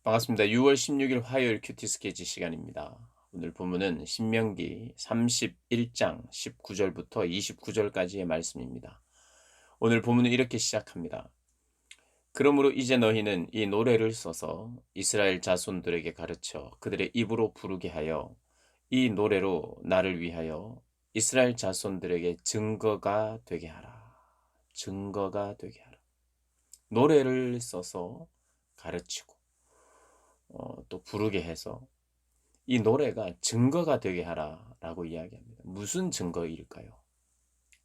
반갑습니다. 6월 16일 화요일 큐티 스케치 시간입니다. 오늘 본문은 신명기 31장 19절부터 29절까지의 말씀입니다. 오늘 본문은 이렇게 시작합니다. 그러므로 이제 너희는 이 노래를 써서 이스라엘 자손들에게 가르쳐 그들의 입으로 부르게 하여 이 노래로 나를 위하여 이스라엘 자손들에게 증거가 되게 하라. 증거가 되게 하라. 노래를 써서 가르치고 또 부르게 해서 이 노래가 증거가 되게 하라라고 이야기합니다. 무슨 증거일까요?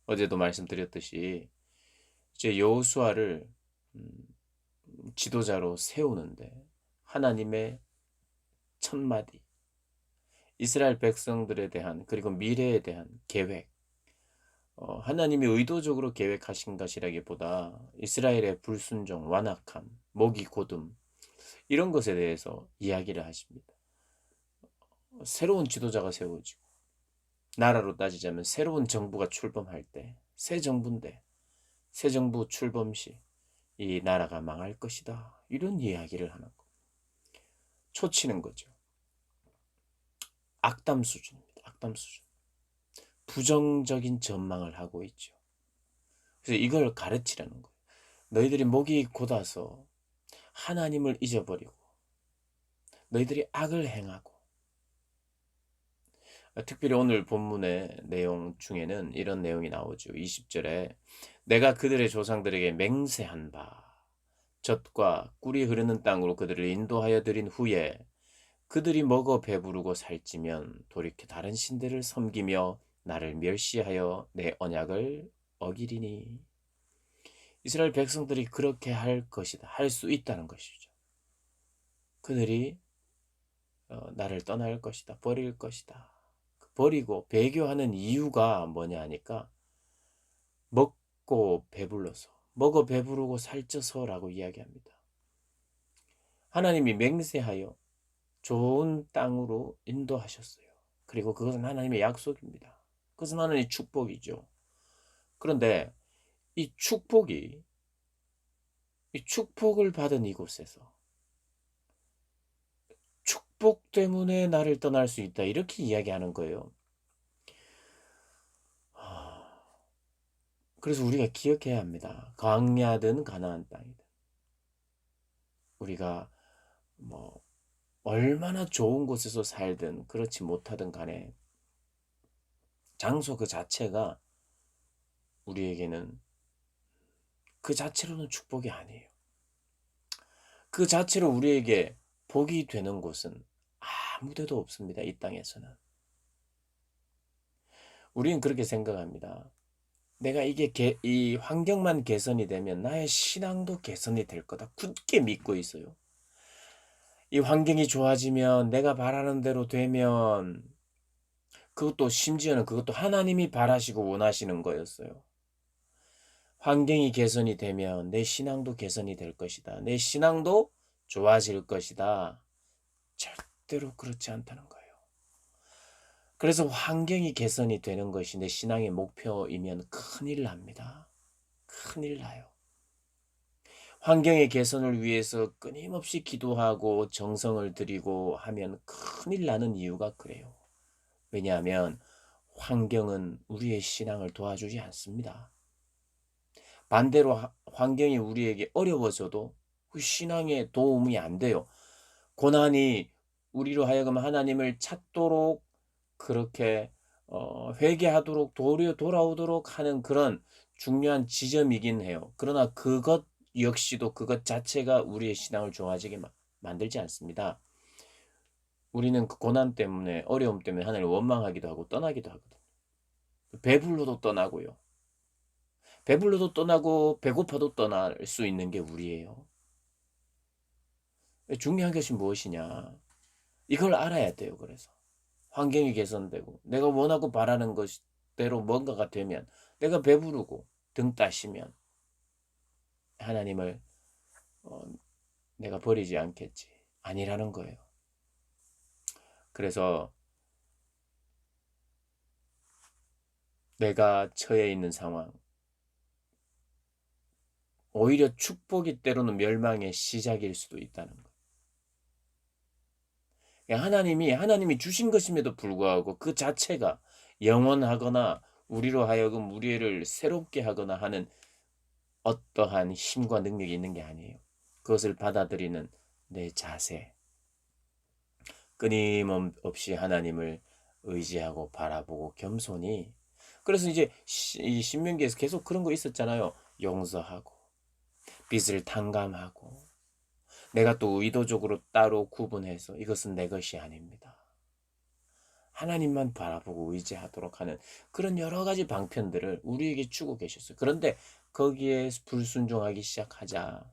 어제도 말씀드렸듯이 이제 여호수아를 음, 지도자로 세우는데 하나님의 첫마디, 이스라엘 백성들에 대한 그리고 미래에 대한 계획, 하나님이 의도적으로 계획하신 것이라기보다 이스라엘의 불순종, 완악함, 목이 곧음 이런 것에 대해서 이야기를 하십니다. 새로운 지도자가 세워지고 나라로 따지자면 새로운 정부가 출범할 때, 새 정부인데, 새 정부 출범 시 이 나라가 망할 것이다. 이런 이야기를 하는 거. 초치는 거죠. 악담 수준입니다. 악담 수준. 부정적인 전망을 하고 있죠. 그래서 이걸 가르치라는 거예요. 너희들이 목이 곧아서 하나님을 잊어버리고, 너희들이 악을 행하고, 특별히 오늘 본문의 내용 중에는 이런 내용이 나오죠. 20절에 내가 그들의 조상들에게 맹세한 바 젖과 꿀이 흐르는 땅으로 그들을 인도하여 드린 후에 그들이 먹어 배부르고 살찌면 돌이켜 다른 신들을 섬기며 나를 멸시하여 내 언약을 어기리니. 이스라엘 백성들이 그렇게 할 것이다. 할 수 있다는 것이죠. 그들이 나를 떠날 것이다. 버릴 것이다. 버리고 배교하는 이유가 뭐냐 하니까 먹고 배불러서, 먹어 배부르고 살쪄서라고 이야기합니다. 하나님이 맹세하여 좋은 땅으로 인도하셨어요. 그리고 그것은 하나님의 약속입니다. 그것은 하나님의 축복이죠. 그런데 이 축복이, 이 축복을 받은 이곳에서 축복 때문에 나를 떠날 수 있다. 이렇게 이야기하는 거예요. 그래서 우리가 기억해야 합니다. 광야든 가나안 땅이든 우리가 뭐 얼마나 좋은 곳에서 살든 그렇지 못하든 간에 장소 그 자체가 우리에게는 그 자체로는 축복이 아니에요. 그 자체로 우리에게 복이 되는 곳은 아무 데도 없습니다. 이 땅에서는. 우리는 그렇게 생각합니다. 내가 이 환경만 개선이 되면 나의 신앙도 개선이 될 거다. 굳게 믿고 있어요. 이 환경이 좋아지면 내가 바라는 대로 되면 그것도 심지어는 그것도 하나님이 바라시고 원하시는 거였어요. 환경이 개선이 되면 내 신앙도 개선이 될 것이다. 내 신앙도 좋아질 것이다. 절대로 그렇지 않다는 거예요. 그래서 환경이 개선이 되는 것이 내 신앙의 목표이면 큰일 납니다. 큰일 나요. 환경의 개선을 위해서 끊임없이 기도하고 정성을 들이고 하면 큰일 나는 이유가 그래요. 왜냐하면 환경은 우리의 신앙을 도와주지 않습니다. 반대로 환경이 우리에게 어려워져도 그 신앙에 도움이 안 돼요. 고난이 우리로 하여금 하나님을 찾도록 그렇게 회개하도록 도리어 돌아오도록 하는 그런 중요한 지점이긴 해요. 그러나 그것 역시도 그것 자체가 우리의 신앙을 좋아지게 만들지 않습니다. 우리는 그 고난 때문에 어려움 때문에 하나님을 원망하기도 하고 떠나기도 하거든요. 배불러도 떠나고요. 배불러도 떠나고 배고파도 떠날 수 있는 게 우리예요. 중요한 것이 무엇이냐? 이걸 알아야 돼요. 그래서 환경이 개선되고 내가 원하고 바라는 것대로 뭔가가 되면 내가 배부르고 등 따시면 하나님을 어, 내가 버리지 않겠지. 아니라는 거예요. 그래서 내가 처해 있는 상황, 오히려 축복이 때로는 멸망의 시작일 수도 있다는 거. 하나님이 주신 것임에도 불구하고 그 자체가 영원하거나 우리로 하여금 우리를 새롭게 하거나 하는 어떠한 힘과 능력이 있는 게 아니에요. 그것을 받아들이는 내 자세, 끊임없이 하나님을 의지하고 바라보고 겸손히. 그래서 이제 이 신명기에서 계속 그런 거 있었잖아요. 용서하고 빚을 탕감하고 내가 또 의도적으로 따로 구분해서 이것은 내 것이 아닙니다. 하나님만 바라보고 의지하도록 하는 그런 여러 가지 방편들을 우리에게 주고 계셨어요. 그런데 거기에 불순종하기 시작하자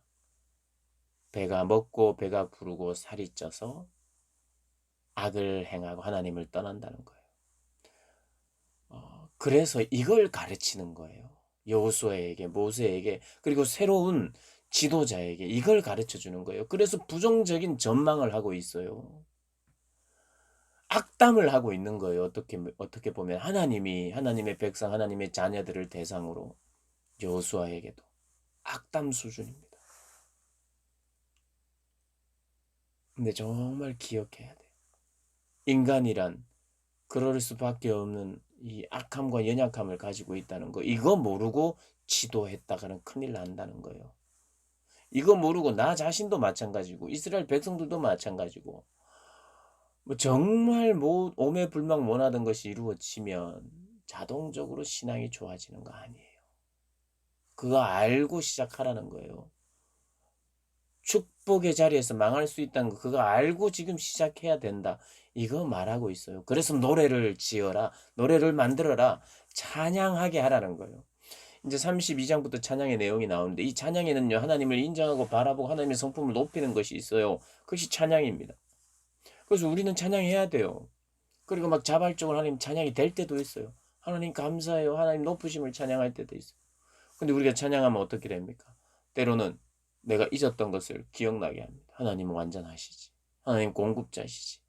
배가 먹고 배가 부르고 살이 쪄서 악을 행하고 하나님을 떠난다는 거예요. 그래서 이걸 가르치는 거예요. 여호수아에게, 모세에게, 그리고 새로운 지도자에게 이걸 가르쳐 주는 거예요. 그래서 부정적인 전망을 하고 있어요. 악담을 하고 있는 거예요. 어떻게 보면 하나님의 백성, 하나님의 자녀들을 대상으로 여호수아에게도 악담 수준입니다. 근데 정말 기억해야 돼요. 인간이란 그럴 수밖에 없는 이 악함과 연약함을 가지고 있다는 거. 이거 모르고 지도했다가는 큰일 난다는 거예요. 이거 모르고 나 자신도 마찬가지고 이스라엘 백성들도 마찬가지고 뭐 정말 뭐 오매불망 원하던 것이 이루어지면 자동적으로 신앙이 좋아지는 거 아니에요. 그거 알고 시작하라는 거예요. 축복의 자리에서 망할 수 있다는 거 그거 알고 지금 시작해야 된다. 이거 말하고 있어요. 그래서 노래를 지어라. 노래를 만들어라. 찬양하게 하라는 거예요. 이제 32장부터 찬양의 내용이 나오는데 이 찬양에는요. 하나님을 인정하고 바라보고 하나님의 성품을 높이는 것이 있어요. 그것이 찬양입니다. 그래서 우리는 찬양해야 돼요. 그리고 막 자발적으로 하나님 찬양이 될 때도 있어요. 하나님 감사해요. 하나님 높으심을 찬양할 때도 있어요. 근데 우리가 찬양하면 어떻게 됩니까? 때로는 내가 잊었던 것을 기억나게 합니다. 하나님은 완전하시지. 하나님 공급자시지.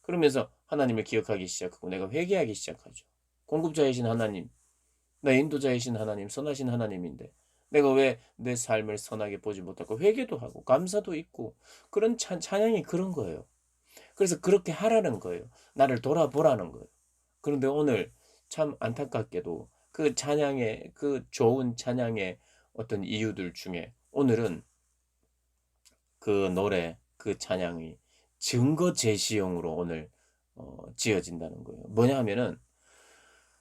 그러면서 하나님을 기억하기 시작하고 내가 회개하기 시작하죠. 공급자이신 하나님, 나 인도자이신 하나님, 선하신 하나님인데 내가 왜 내 삶을 선하게 보지 못하고 회개도 하고 감사도 있고 그런 찬양이 그런 거예요. 그래서 그렇게 하라는 거예요. 나를 돌아보라는 거예요. 그런데 오늘 참 안타깝게도 그 찬양의 그 좋은 찬양의 어떤 이유들 중에 오늘은 그 노래, 그 찬양이 증거 제시용으로 오늘 지어진다는 거예요. 뭐냐 하면은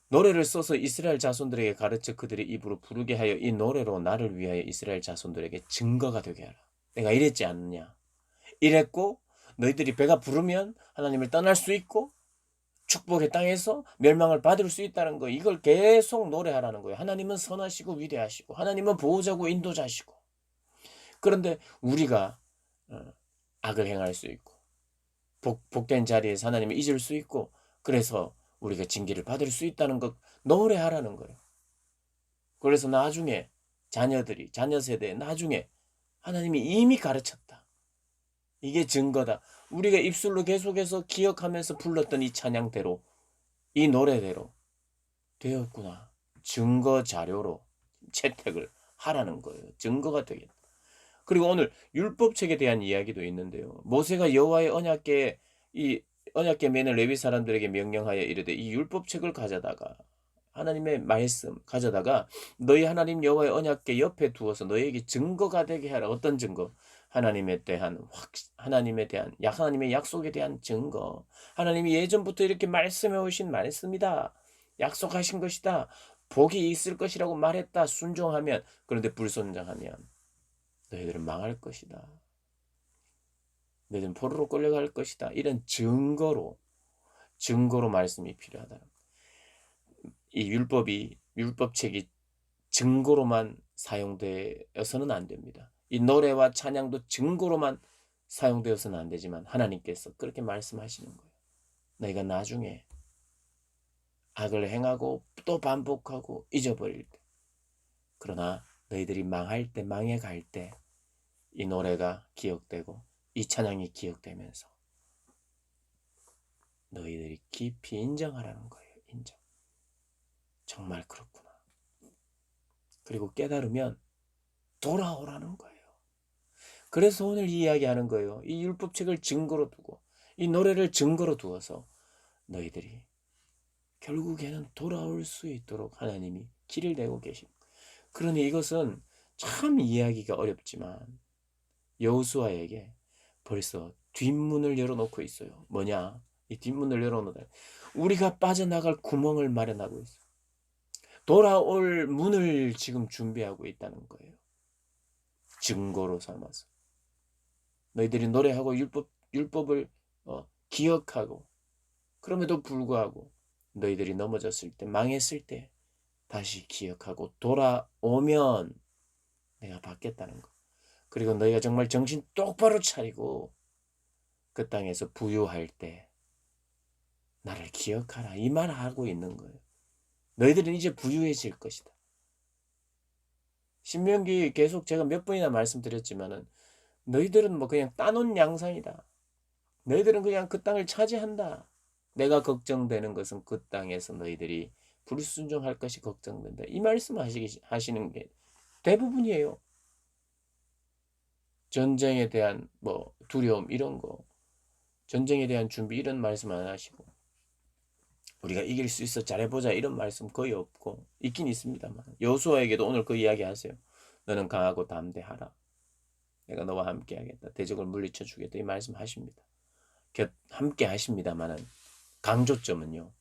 노래를 써서 이스라엘 자손들에게 가르쳐 그들의 입으로 부르게 하여 이 노래로 나를 위하여 이스라엘 자손들에게 증거가 되게 하라. 내가 이랬지 않느냐. 이랬고 너희들이 배가 부르면 하나님을 떠날 수 있고 축복의 땅에서 멸망을 받을 수 있다는 거 이걸 계속 노래하라는 거예요. 하나님은 선하시고 위대하시고 하나님은 보호자고 인도자시고 그런데 우리가 악을 행할 수 있고 복된 자리에서 하나님을 잊을 수 있고 그래서 우리가 징계를 받을 수 있다는 것 노래하라는 거예요. 그래서 나중에 자녀 세대에 나중에 하나님이 이미 가르쳤다. 이게 증거다. 우리가 입술로 계속해서 기억하면서 불렀던 이 찬양대로 이 노래대로 되었구나. 증거 자료로 채택을 하라는 거예요. 증거가 되겠다. 그리고 오늘 율법책에 대한 이야기도 있는데요. 모세가 여호와의 언약궤 이 언약궤 매는 레위 사람들에게 명령하여 이르되 이 율법책을 가져다가 하나님의 말씀 가져다가 너희 하나님 여호와의 언약궤 옆에 두어서 너희에게 증거가 되게 하라. 어떤 증거? 하나님에 대한 하나님의 약속에 대한 증거. 하나님이 예전부터 이렇게 말씀해 오신 말씀이다. 약속하신 것이다. 복이 있을 것이라고 말했다. 순종하면 그런데 불순종하면 너희들은 망할 것이다. 너희들은 포로로 끌려갈 것이다. 이런 증거로 말씀이 필요하다. 이 율법책이 증거로만 사용되어서는 안 됩니다. 이 노래와 찬양도 증거로만 사용되어서는 안 되지만 하나님께서 그렇게 말씀하시는 거예요. 너희가 나중에 악을 행하고 또 반복하고 잊어버릴 때 그러나 너희들이 망할 때 망해갈 때 이 노래가 기억되고 이 찬양이 기억되면서 너희들이 깊이 인정하라는 거예요. 인정. 정말 그렇구나. 그리고 깨달으면 돌아오라는 거예요. 그래서 오늘 이 이야기하는 거예요. 이 율법책을 증거로 두고 이 노래를 증거로 두어서 너희들이 결국에는 돌아올 수 있도록 하나님이 길을 내고 계십니다. 그러니 이것은 참 이해하기가 어렵지만 여호수아에게 벌써 뒷문을 열어놓고 있어요. 뭐냐? 이 뒷문을 열어놓다. 우리가 빠져나갈 구멍을 마련하고 있어. 돌아올 문을 지금 준비하고 있다는 거예요. 증거로 삼아서. 너희들이 노래하고 율법을 기억하고 그럼에도 불구하고 너희들이 넘어졌을 때 망했을 때 다시 기억하고 돌아오면 내가 받겠다는 거. 그리고 너희가 정말 정신 똑바로 차리고 그 땅에서 부유할 때 나를 기억하라. 이 말 하고 있는 거예요. 너희들은 이제 부유해질 것이다. 신명기 계속 제가 몇 번이나 말씀드렸지만은 너희들은 뭐 그냥 따놓은 양상이다. 너희들은 그냥 그 땅을 차지한다. 내가 걱정되는 것은 그 땅에서 너희들이 불순종할 것이 걱정된다. 이 말씀 하시는 게 대부분이에요. 전쟁에 대한 뭐 두려움 이런 거, 전쟁에 대한 준비 이런 말씀 안 하시고 우리가 이길 수 있어 잘해보자 이런 말씀 거의 없고 있긴 있습니다만 여호수아에게도 오늘 그 이야기 하세요. 너는 강하고 담대하라. 내가 너와 함께 하겠다. 대적을 물리쳐 주겠다. 이 말씀 하십니다. 함께 하십니다만은 강조점은요.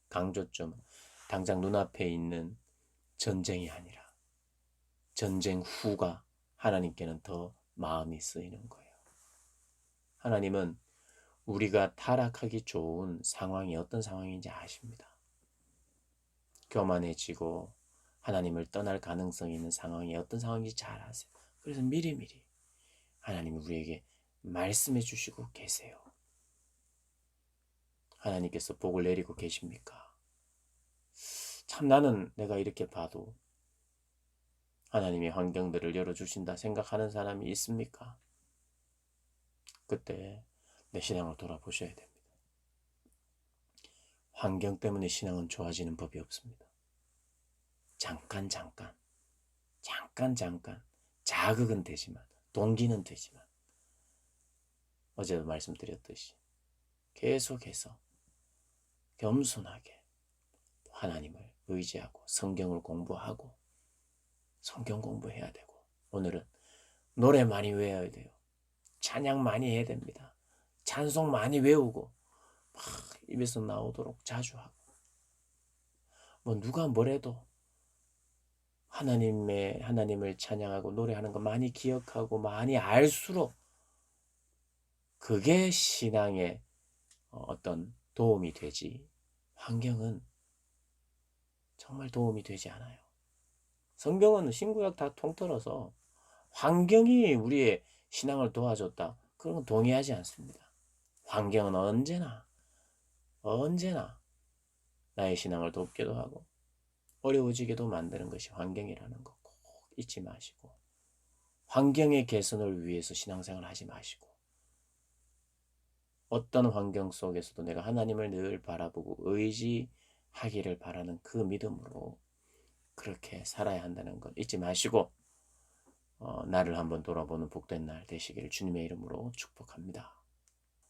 강조점은 당장 눈앞에 있는 전쟁이 아니라 전쟁 후가 하나님께는 더 마음이 쓰이는 거예요. 하나님은 우리가 타락하기 좋은 상황이 어떤 상황인지 아십니다. 교만해지고 하나님을 떠날 가능성이 있는 상황이 어떤 상황인지 잘 아세요. 그래서 미리미리 하나님이 우리에게 말씀해 주시고 계세요. 하나님께서 복을 내리고 계십니까? 참 나는 내가 이렇게 봐도 하나님의 환경들을 열어주신다 생각하는 사람이 있습니까? 그때 내 신앙을 돌아보셔야 됩니다. 환경 때문에 신앙은 좋아지는 법이 없습니다. 잠깐 자극은 되지만 동기는 되지만 어제도 말씀드렸듯이 계속해서 겸손하게 하나님을 의지하고 성경을 공부하고 성경 공부해야 되고 오늘은 노래 많이 외워야 돼요. 찬양 많이 해야 됩니다. 찬송 많이 외우고 막 입에서 나오도록 자주 하고 뭐 누가 뭐래도 하나님을 찬양하고 노래하는 거 많이 기억하고 많이 알수록 그게 신앙에 어떤 도움이 되지 환경은 정말 도움이 되지 않아요. 성경은 신구약 다 통틀어서 환경이 우리의 신앙을 도와줬다. 그런 건 동의하지 않습니다. 환경은 언제나 나의 신앙을 돕기도 하고 어려워지게도 만드는 것이 환경이라는 거 꼭 잊지 마시고 환경의 개선을 위해서 신앙생활 하지 마시고 어떤 환경 속에서도 내가 하나님을 늘 바라보고 의지하기를 바라는 그 믿음으로 그렇게 살아야 한다는 것 잊지 마시고 나를 한번 돌아보는 복된 날 되시기를 주님의 이름으로 축복합니다.